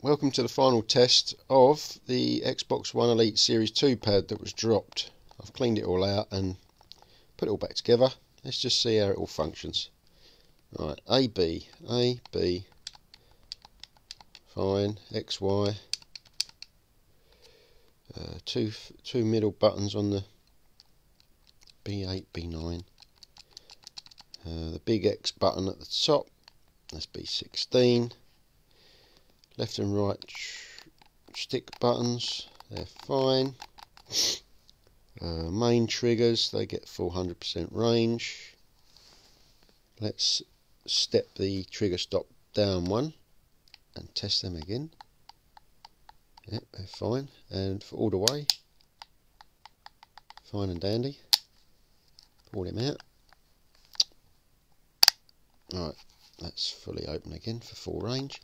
Welcome to the final test of the Xbox One Elite Series 2 pad that was dropped. I've cleaned it all out and put it all back together. Let's just see how it all functions. Right, A, B, fine, X, Y, two middle buttons on the B8, B9, the big X button at the top, that's B16. Left and right stick buttons, they're fine. Main triggers, they get full 100% range. Let's step the trigger stop down one and test them again. Yep, they're fine. And for all the way, fine and dandy. Pull them out. Right, that's fully open again for full range.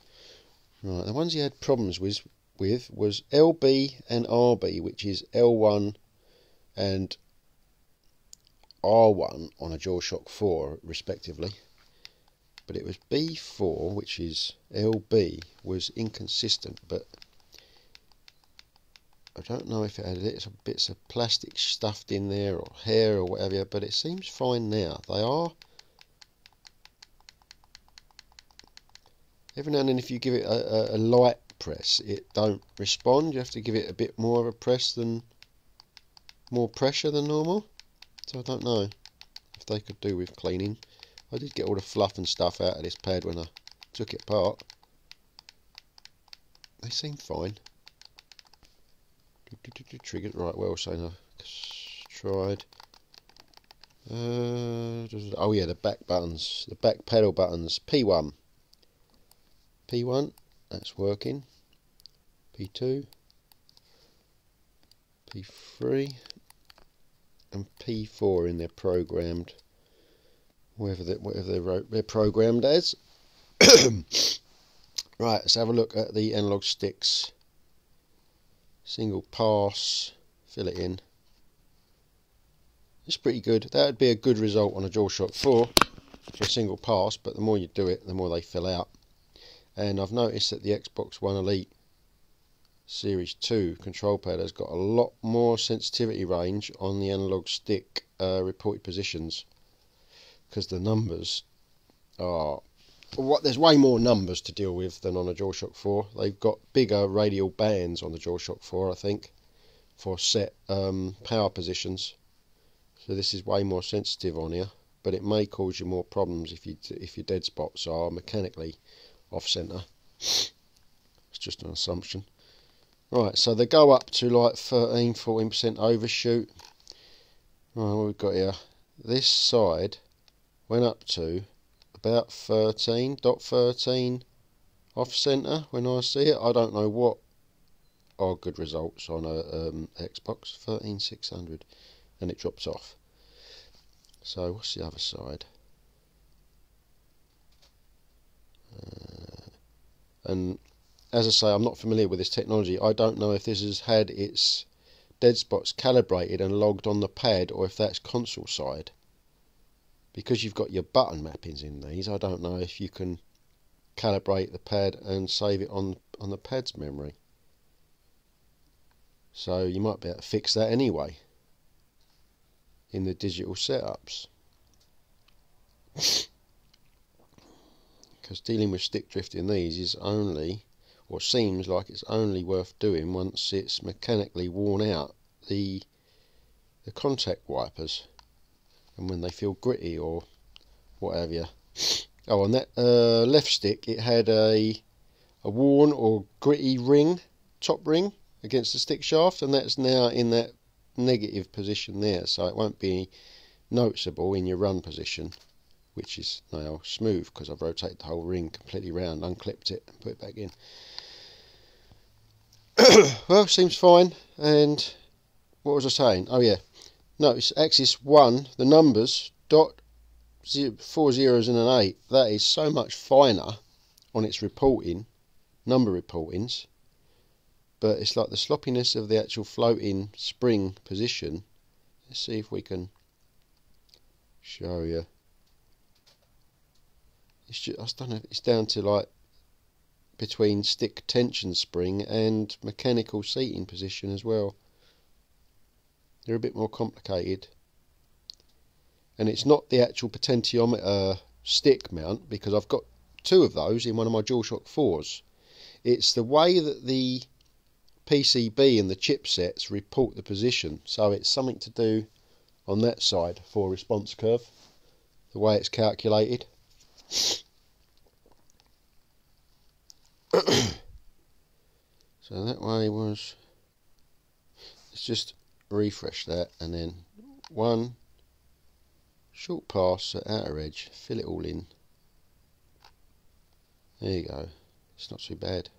Right, the ones you had problems with was LB and RB, which is L1 and R1 on a DualShock 4 respectively, but it was B4, which is LB, was inconsistent. But I don't know if it had little bits of plastic stuffed in there or hair or whatever, but it seems fine now. They are. Every now and then, if you give it a light press, it don't respond. You have to give it a bit more of a press than, more pressure than normal. So I don't know if they could do with cleaning. I did get all the fluff and stuff out of this pad when I took it apart. They seem fine. Triggered right well, so I tried. Oh yeah, the back buttons, the back pedal buttons. P1, that's working. P2, P3, and P4 in there programmed, whatever they're programmed as. Right, let's have a look at the analog sticks. Single pass, fill it in. It's pretty good. That would be a good result on a DualShock 4 for a single pass, but the more you do it, the more they fill out. And I've noticed that the Xbox One Elite Series 2 control pad has got a lot more sensitivity range on the analog stick reported positions, because the numbers are there's way more numbers to deal with than on a DualShock 4. They've got bigger radial bands on the DualShock 4, I think, for set power positions. So this is way more sensitive on here, but it may cause you more problems if your dead spots are mechanically off center. It's just an assumption. Right, so they go up to like 13-14% overshoot. Right, what we've got here, this side went up to about 13.13 off center when I see it. I don't know what are good results on a Xbox. 13600, and it drops off. So what's the other side? And as I say, I'm not familiar with this technology. I don't know if this has had its dead spots calibrated and logged on the pad, or if that's console side. Because you've got your button mappings in these, I don't know if you can calibrate the pad and save it on the pad's memory. So you might be able to fix that anyway in the digital setups. Because dealing with stick drift in these is only, or seems like it's only worth doing once it's mechanically worn out the contact wipers, and when they feel gritty or whatever. Oh, on that left stick, it had a worn or gritty ring, top ring, against the stick shaft, and that's now in that negative position there, so it won't be noticeable in your run position, which is now smooth because I've rotated the whole ring completely round, unclipped it and put it back in. Well, seems fine. And what was I saying? Oh yeah, notice axis 1, the numbers, dot, 4 zeros and an 8, that is so much finer on its reporting, number reportings, but it's like the sloppiness of the actual floating spring position. Let's see if we can show you. It's just, I don't know, it's down to like between stick tension spring and mechanical seating position as well. They're a bit more complicated. And it's not the actual potentiometer stick mount, because I've got two of those in one of my DualShock 4s. It's the way that the PCB and the chipsets report the position. So it's something to do on that side for response curve, the way it's calculated. So that way was, let's just refresh that, and then one short pass at outer edge, fill it all in. There you go, it's not too bad.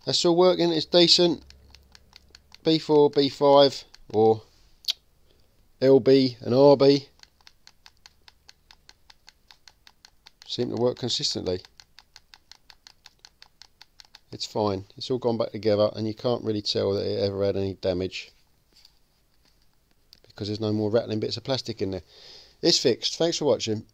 That's all working, it's decent. B4, B5 or LB and RB seem to work consistently. It's fine, it's all gone back together, and you can't really tell that it ever had any damage because there's no more rattling bits of plastic in there. It's fixed. Thanks for watching.